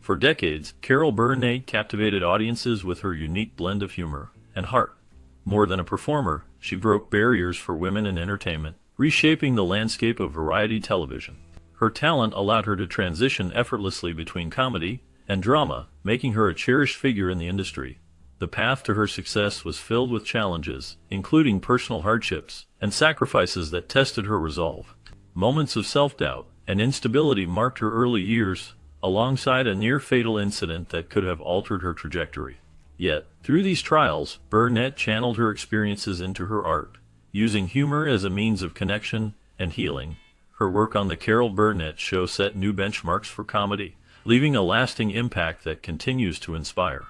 For decades, Carol Burnett captivated audiences with her unique blend of humor and heart. More than a performer, she broke barriers for women in entertainment, reshaping the landscape of variety television. Her talent allowed her to transition effortlessly between comedy and drama, making her a cherished figure in the industry. The path to her success was filled with challenges, including personal hardships and sacrifices that tested her resolve. Moments of self-doubt and instability marked her early years, alongside a near-fatal incident that could have altered her trajectory. Yet, through these trials, Burnett channeled her experiences into her art, using humor as a means of connection and healing. Her work on The Carol Burnett Show set new benchmarks for comedy, leaving a lasting impact that continues to inspire.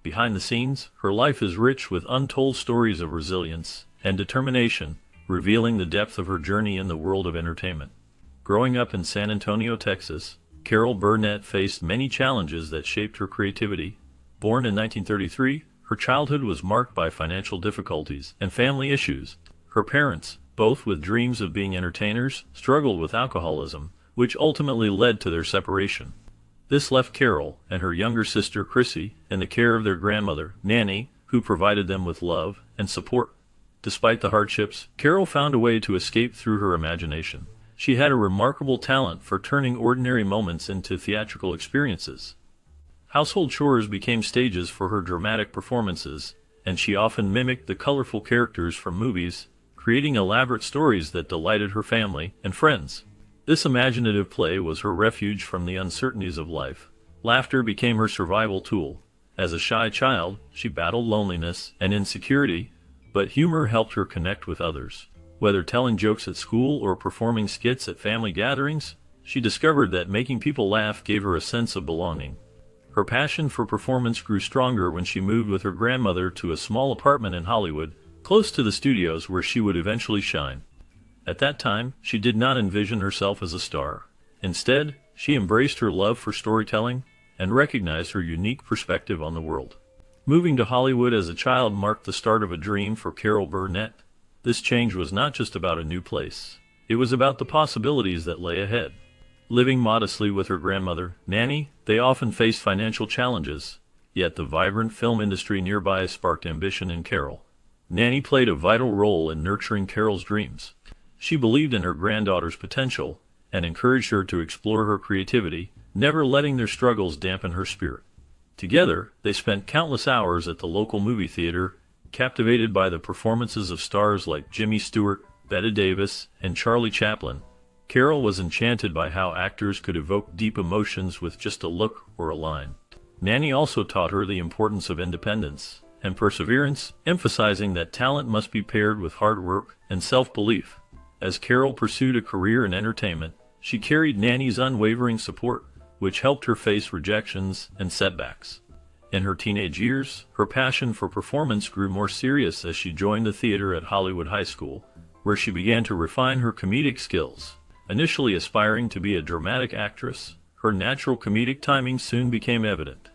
Behind the scenes, her life is rich with untold stories of resilience and determination, revealing the depth of her journey in the world of entertainment. Growing up in San Antonio, Texas, Carol Burnett faced many challenges that shaped her creativity. Born in 1933, her childhood was marked by financial difficulties and family issues. Her parents, both with dreams of being entertainers, struggled with alcoholism, which ultimately led to their separation. This left Carol and her younger sister Chrissy in the care of their grandmother, Nanny, who provided them with love and support. Despite the hardships, Carol found a way to escape through her imagination. She had a remarkable talent for turning ordinary moments into theatrical experiences. Household chores became stages for her dramatic performances, and she often mimicked the colorful characters from movies, creating elaborate stories that delighted her family and friends. This imaginative play was her refuge from the uncertainties of life. Laughter became her survival tool. As a shy child, she battled loneliness and insecurity, but humor helped her connect with others. Whether telling jokes at school or performing skits at family gatherings, she discovered that making people laugh gave her a sense of belonging. Her passion for performance grew stronger when she moved with her grandmother to a small apartment in Hollywood, close to the studios where she would eventually shine. At that time, she did not envision herself as a star. Instead, she embraced her love for storytelling and recognized her unique perspective on the world. Moving to Hollywood as a child marked the start of a dream for Carol Burnett. This change was not just about a new place. It was about the possibilities that lay ahead. Living modestly with her grandmother, Nanny, they often faced financial challenges, yet the vibrant film industry nearby sparked ambition in Carol. Nanny played a vital role in nurturing Carol's dreams. She believed in her granddaughter's potential and encouraged her to explore her creativity, never letting their struggles dampen her spirit. Together, they spent countless hours at the local movie theater, captivated by the performances of stars like Jimmy Stewart, Bette Davis, and Charlie Chaplin. Carol was enchanted by how actors could evoke deep emotions with just a look or a line. Nanny also taught her the importance of independence and perseverance, emphasizing that talent must be paired with hard work and self-belief. As Carol pursued a career in entertainment, she carried Nanny's unwavering support, which helped her face rejections and setbacks. In her teenage years, her passion for performance grew more serious as she joined the theater at Hollywood High School, where she began to refine her comedic skills. Initially aspiring to be a dramatic actress, her natural comedic timing soon became evident.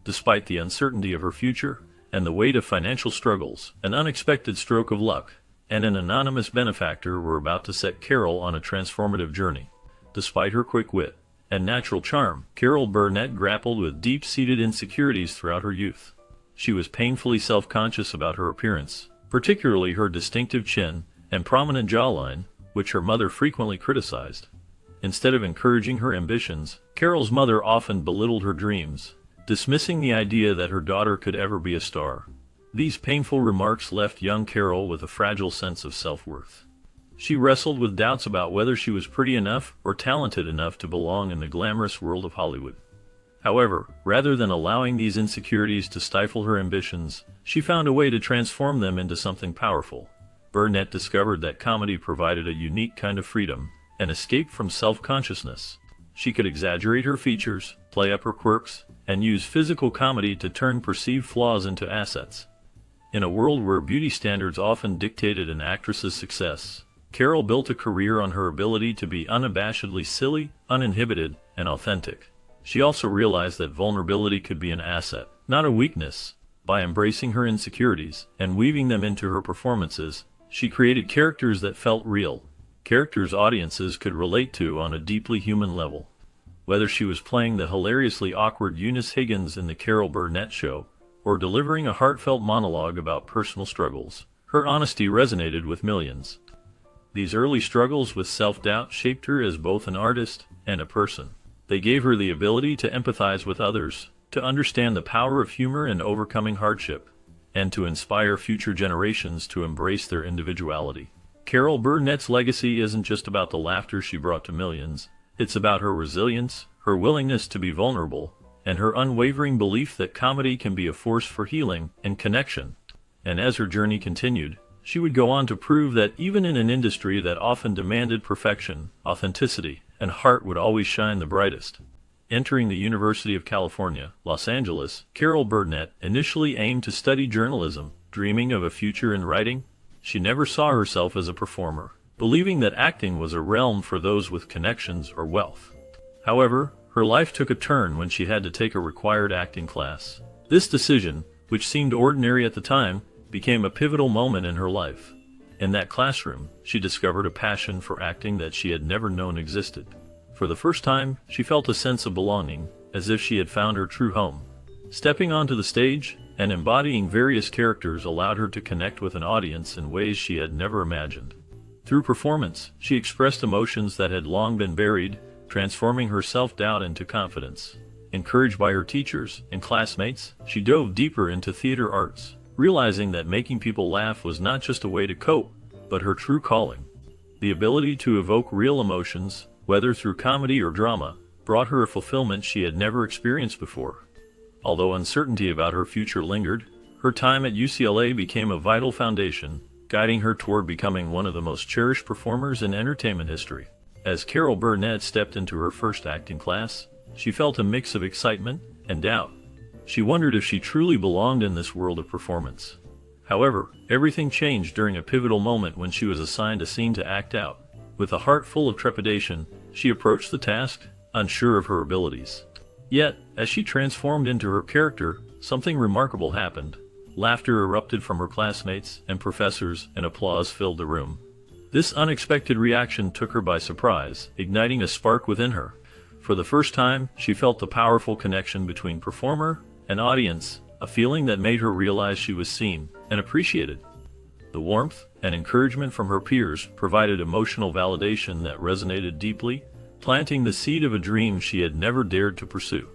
Despite the uncertainty of her future and the weight of financial struggles, an unexpected stroke of luck and an anonymous benefactor were about to set Carol on a transformative journey. Despite her quick wit and natural charm, Carol Burnett grappled with deep-seated insecurities throughout her youth. She was painfully self-conscious about her appearance, particularly her distinctive chin and prominent jawline, which her mother frequently criticized. Instead of encouraging her ambitions, Carol's mother often belittled her dreams, dismissing the idea that her daughter could ever be a star. These painful remarks left young Carol with a fragile sense of self-worth. She wrestled with doubts about whether she was pretty enough or talented enough to belong in the glamorous world of Hollywood. However, rather than allowing these insecurities to stifle her ambitions, she found a way to transform them into something powerful. Burnett discovered that comedy provided a unique kind of freedom, an escape from self-consciousness. She could exaggerate her features, play up her quirks, and use physical comedy to turn perceived flaws into assets. In a world where beauty standards often dictated an actress's success, Carol built a career on her ability to be unabashedly silly, uninhibited, and authentic. She also realized that vulnerability could be an asset, not a weakness. By embracing her insecurities and weaving them into her performances, she created characters that felt real, characters audiences could relate to on a deeply human level. Whether she was playing the hilariously awkward Eunice Higgins in the Carol Burnett Show, or delivering a heartfelt monologue about personal struggles, her honesty resonated with millions. These early struggles with self-doubt shaped her as both an artist and a person. They gave her the ability to empathize with others, to understand the power of humor in overcoming hardship, and to inspire future generations to embrace their individuality. Carol Burnett's legacy isn't just about the laughter she brought to millions. It's about her resilience, her willingness to be vulnerable, and her unwavering belief that comedy can be a force for healing and connection. And as her journey continued, she would go on to prove that even in an industry that often demanded perfection, authenticity, and heart would always shine the brightest. Entering the University of California, Los Angeles, Carol Burnett initially aimed to study journalism, dreaming of a future in writing. She never saw herself as a performer, believing that acting was a realm for those with connections or wealth. However, her life took a turn when she had to take a required acting class. This decision, which seemed ordinary at the time, became a pivotal moment in her life. In that classroom, she discovered a passion for acting that she had never known existed. For the first time, she felt a sense of belonging, as if she had found her true home. Stepping onto the stage and embodying various characters allowed her to connect with an audience in ways she had never imagined. Through performance, she expressed emotions that had long been buried, transforming her self-doubt into confidence. Encouraged by her teachers and classmates, she dove deeper into theater arts, realizing that making people laugh was not just a way to cope, but her true calling. The ability to evoke real emotions, whether through comedy or drama, brought her a fulfillment she had never experienced before. Although uncertainty about her future lingered, her time at UCLA became a vital foundation, guiding her toward becoming one of the most cherished performers in entertainment history. As Carol Burnett stepped into her first acting class, she felt a mix of excitement and doubt. She wondered if she truly belonged in this world of performance. However, everything changed during a pivotal moment when she was assigned a scene to act out. With a heart full of trepidation, she approached the task, unsure of her abilities. Yet, as she transformed into her character, something remarkable happened. Laughter erupted from her classmates and professors, and applause filled the room. This unexpected reaction took her by surprise, igniting a spark within her. For the first time, she felt the powerful connection between performer and audience, a feeling that made her realize she was seen and appreciated. The warmth and encouragement from her peers provided emotional validation that resonated deeply, planting the seed of a dream she had never dared to pursue.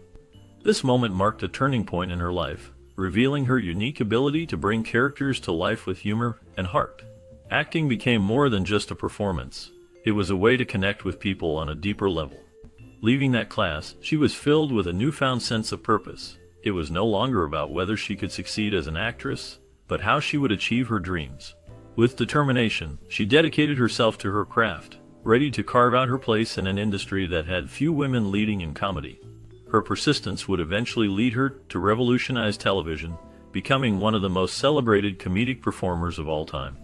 This moment marked a turning point in her life, revealing her unique ability to bring characters to life with humor and heart. Acting became more than just a performance. It was a way to connect with people on a deeper level. Leaving that class, she was filled with a newfound sense of purpose. It was no longer about whether she could succeed as an actress, but how she would achieve her dreams. With determination, she dedicated herself to her craft, ready to carve out her place in an industry that had few women leading in comedy. Her persistence would eventually lead her to revolutionize television, becoming one of the most celebrated comedic performers of all time.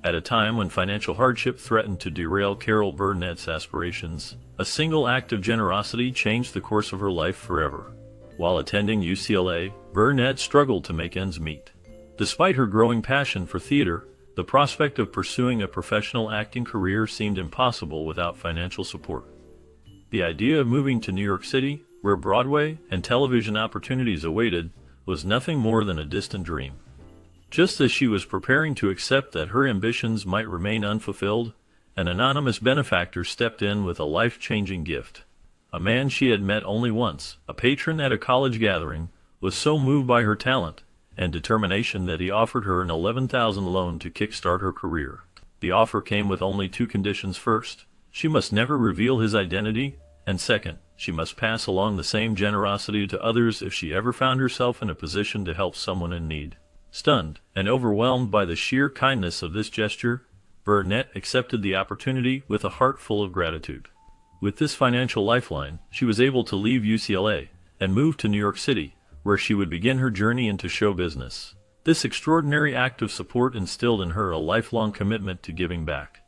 At a time when financial hardship threatened to derail Carol Burnett's aspirations, a single act of generosity changed the course of her life forever. While attending UCLA, Burnett struggled to make ends meet. Despite her growing passion for theater, the prospect of pursuing a professional acting career seemed impossible without financial support. The idea of moving to New York City, where Broadway and television opportunities awaited, was nothing more than a distant dream. Just as she was preparing to accept that her ambitions might remain unfulfilled, an anonymous benefactor stepped in with a life-changing gift. A man she had met only once, a patron at a college gathering, was so moved by her talent and determination that he offered her an $11,000 loan to kickstart her career. The offer came with only two conditions. First, she must never reveal his identity, and second, she must pass along the same generosity to others if she ever found herself in a position to help someone in need. Stunned and overwhelmed by the sheer kindness of this gesture, Burnett accepted the opportunity with a heart full of gratitude. With this financial lifeline, she was able to leave UCLA and move to New York City, where she would begin her journey into show business. This extraordinary act of support instilled in her a lifelong commitment to giving back.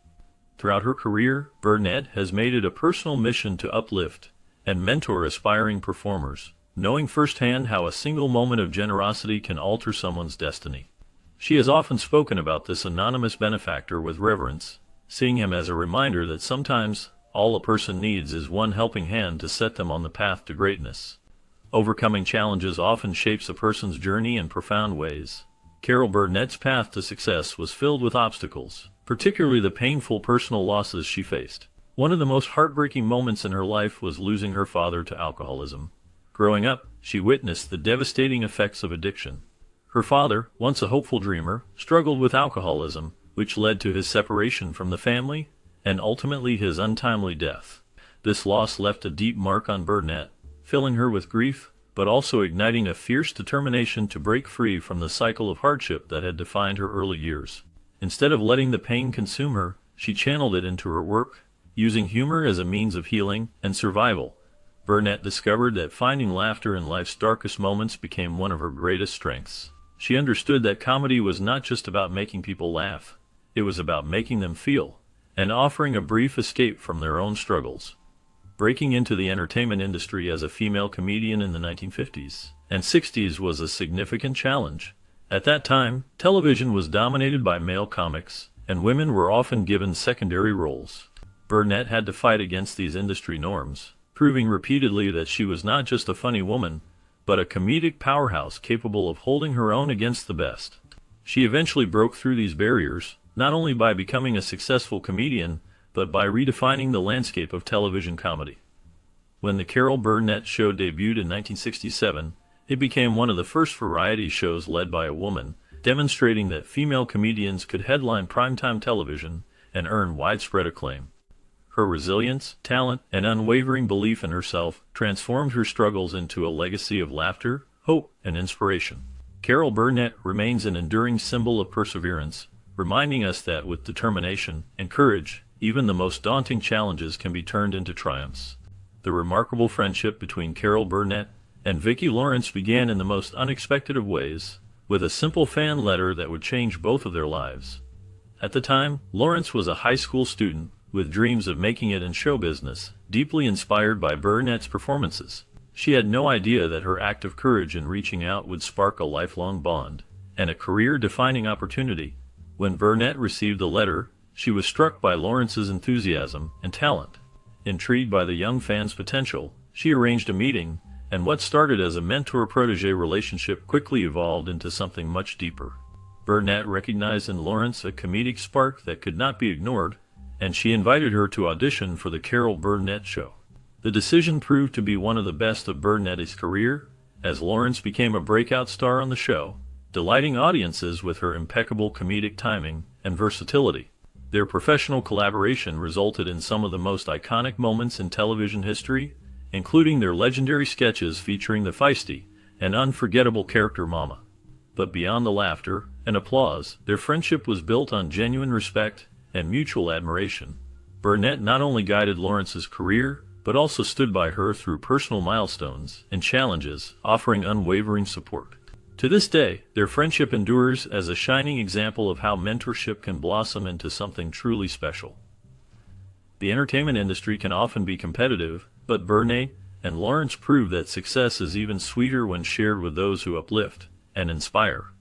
Throughout her career, Burnett has made it a personal mission to uplift and mentor aspiring performers, knowing firsthand how a single moment of generosity can alter someone's destiny. She has often spoken about this anonymous benefactor with reverence, seeing him as a reminder that sometimes All a person needs is one helping hand to set them on the path to greatness. Overcoming challenges often shapes a person's journey in profound ways. Carol Burnett's path to success was filled with obstacles, particularly the painful personal losses she faced. One of the most heartbreaking moments in her life was losing her father to alcoholism. Growing up, she witnessed the devastating effects of addiction. Her father, once a hopeful dreamer, struggled with alcoholism, which led to his separation from the family and ultimately his untimely death. This loss left a deep mark on Burnett, filling her with grief, but also igniting a fierce determination to break free from the cycle of hardship that had defined her early years. Instead of letting the pain consume her, she channeled it into her work, using humor as a means of healing and survival. Burnett discovered that finding laughter in life's darkest moments became one of her greatest strengths. She understood that comedy was not just about making people laugh, it was about making them feel, and offering a brief escape from their own struggles. Breaking into the entertainment industry as a female comedian in the 1950s and 60s was a significant challenge. At that time, television was dominated by male comics, and women were often given secondary roles. Burnett had to fight against these industry norms, proving repeatedly that she was not just a funny woman, but a comedic powerhouse capable of holding her own against the best. She eventually broke through these barriers, not only by becoming a successful comedian, but by redefining the landscape of television comedy. When The Carol Burnett Show debuted in 1967, it became one of the first variety shows led by a woman, demonstrating that female comedians could headline primetime television and earn widespread acclaim. Her resilience, talent, and unwavering belief in herself transformed her struggles into a legacy of laughter, hope, and inspiration. Carol Burnett remains an enduring symbol of perseverance, reminding us that with determination and courage, even the most daunting challenges can be turned into triumphs. The remarkable friendship between Carol Burnett and Vicki Lawrence began in the most unexpected of ways, with a simple fan letter that would change both of their lives. At the time, Lawrence was a high school student with dreams of making it in show business, deeply inspired by Burnett's performances. She had no idea that her act of courage in reaching out would spark a lifelong bond and a career-defining opportunity. When Burnett received the letter, she was struck by Lawrence's enthusiasm and talent. Intrigued by the young fan's potential, she arranged a meeting, and what started as a mentor-protege relationship quickly evolved into something much deeper. Burnett recognized in Lawrence a comedic spark that could not be ignored, and she invited her to audition for The Carol Burnett Show. The decision proved to be one of the best of Burnett's career, as Lawrence became a breakout star on the show, delighting audiences with her impeccable comedic timing and versatility. Their professional collaboration resulted in some of the most iconic moments in television history, including their legendary sketches featuring the feisty and unforgettable character Mama. But beyond the laughter and applause, their friendship was built on genuine respect and mutual admiration. Burnett not only guided Lawrence's career, but also stood by her through personal milestones and challenges, offering unwavering support. To this day, their friendship endures as a shining example of how mentorship can blossom into something truly special. The entertainment industry can often be competitive, but Burnett and Lawrence prove that success is even sweeter when shared with those who uplift and inspire.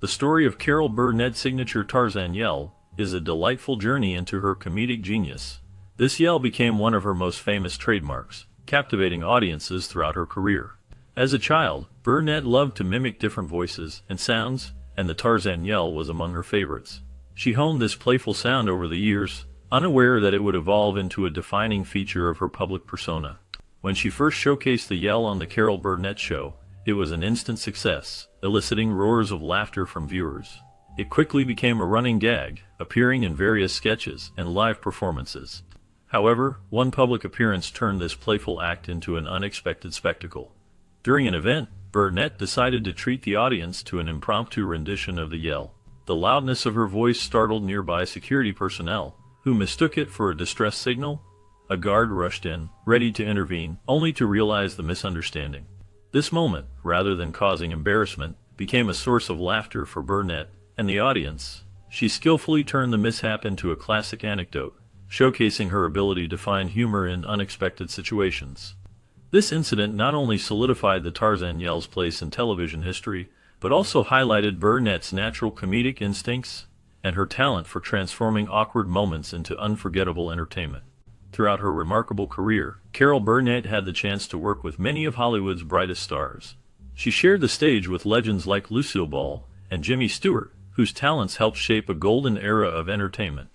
The story of Carol Burnett's signature Tarzan yell is a delightful journey into her comedic genius. This yell became one of her most famous trademarks, captivating audiences throughout her career. As a child, Burnett loved to mimic different voices and sounds, and the Tarzan yell was among her favorites. She honed this playful sound over the years, unaware that it would evolve into a defining feature of her public persona. When she first showcased the yell on The Carol Burnett Show, it was an instant success, eliciting roars of laughter from viewers. It quickly became a running gag, appearing in various sketches and live performances. However, one public appearance turned this playful act into an unexpected spectacle. During an event, Burnett decided to treat the audience to an impromptu rendition of the yell. The loudness of her voice startled nearby security personnel, who mistook it for a distress signal. A guard rushed in, ready to intervene, only to realize the misunderstanding. This moment, rather than causing embarrassment, became a source of laughter for Burnett and the audience. She skillfully turned the mishap into a classic anecdote, showcasing her ability to find humor in unexpected situations. This incident not only solidified the Tarzan yell's place in television history, but also highlighted Burnett's natural comedic instincts and her talent for transforming awkward moments into unforgettable entertainment. Throughout her remarkable career, Carol Burnett had the chance to work with many of Hollywood's brightest stars. She shared the stage with legends like Lucille Ball and Jimmy Stewart, whose talents helped shape a golden era of entertainment.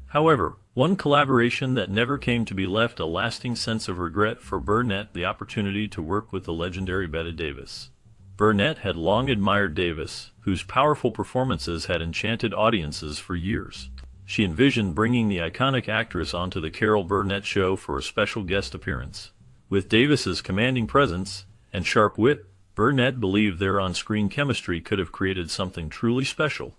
However, one collaboration that never came to be left a lasting sense of regret for Burnett: the opportunity to work with the legendary Bette Davis. Burnett had long admired Davis, whose powerful performances had enchanted audiences for years. She envisioned bringing the iconic actress onto the Carol Burnett Show for a special guest appearance. With Davis's commanding presence and sharp wit, Burnett believed their on-screen chemistry could have created something truly special.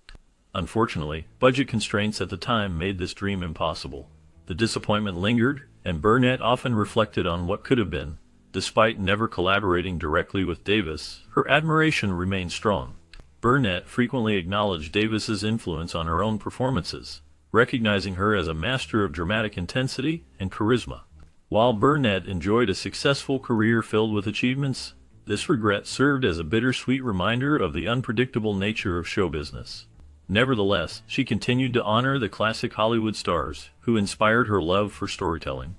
Unfortunately, budget constraints at the time made this dream impossible. The disappointment lingered, and Burnett often reflected on what could have been. Despite never collaborating directly with Davis, her admiration remained strong. Burnett frequently acknowledged Davis's influence on her own performances, recognizing her as a master of dramatic intensity and charisma. While Burnett enjoyed a successful career filled with achievements, this regret served as a bittersweet reminder of the unpredictable nature of show business. Nevertheless, she continued to honor the classic Hollywood stars who inspired her love for storytelling.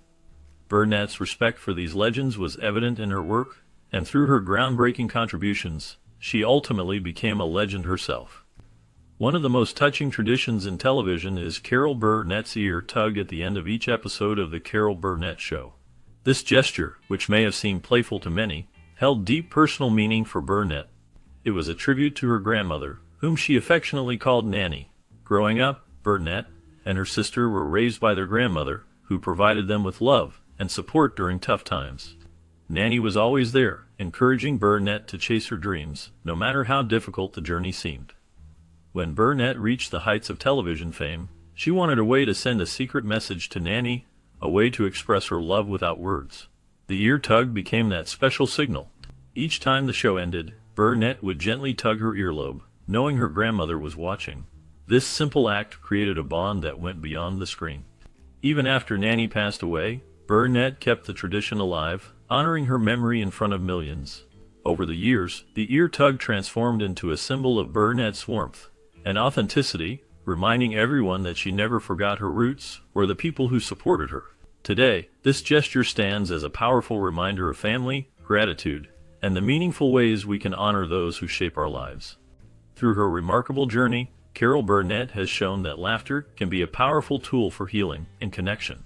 Burnett's respect for these legends was evident in her work, and through her groundbreaking contributions, she ultimately became a legend herself. One of the most touching traditions in television is Carol Burnett's ear tug at the end of each episode of The Carol Burnett Show. This gesture, which may have seemed playful to many, held deep personal meaning for Burnett. It was a tribute to her grandmother, whom she affectionately called Nanny. Growing up, Burnett and her sister were raised by their grandmother, who provided them with love and support during tough times. Nanny was always there, encouraging Burnett to chase her dreams, no matter how difficult the journey seemed. When Burnett reached the heights of television fame, she wanted a way to send a secret message to Nanny, a way to express her love without words. The ear tug became that special signal. Each time the show ended, Burnett would gently tug her earlobe, knowing her grandmother was watching. This simple act created a bond that went beyond the screen. Even after Nanny passed away, Burnett kept the tradition alive, honoring her memory in front of millions. Over the years, the ear tug transformed into a symbol of Burnett's warmth and authenticity, reminding everyone that she never forgot her roots or the people who supported her. Today, this gesture stands as a powerful reminder of family, gratitude, and the meaningful ways we can honor those who shape our lives. Through her remarkable journey, Carol Burnett has shown that laughter can be a powerful tool for healing and connection.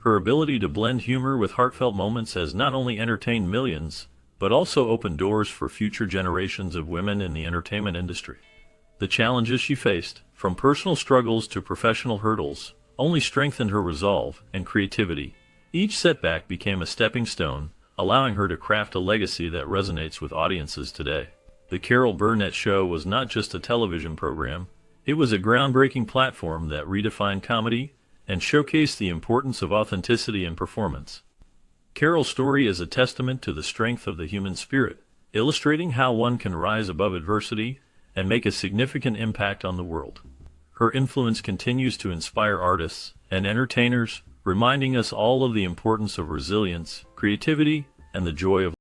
Her ability to blend humor with heartfelt moments has not only entertained millions, but also opened doors for future generations of women in the entertainment industry. The challenges she faced, from personal struggles to professional hurdles, only strengthened her resolve and creativity. Each setback became a stepping stone, allowing her to craft a legacy that resonates with audiences today. The Carol Burnett Show was not just a television program, it was a groundbreaking platform that redefined comedy and showcased the importance of authenticity in performance. Carol's story is a testament to the strength of the human spirit, illustrating how one can rise above adversity and make a significant impact on the world. Her influence continues to inspire artists and entertainers, reminding us all of the importance of resilience, creativity, and the joy of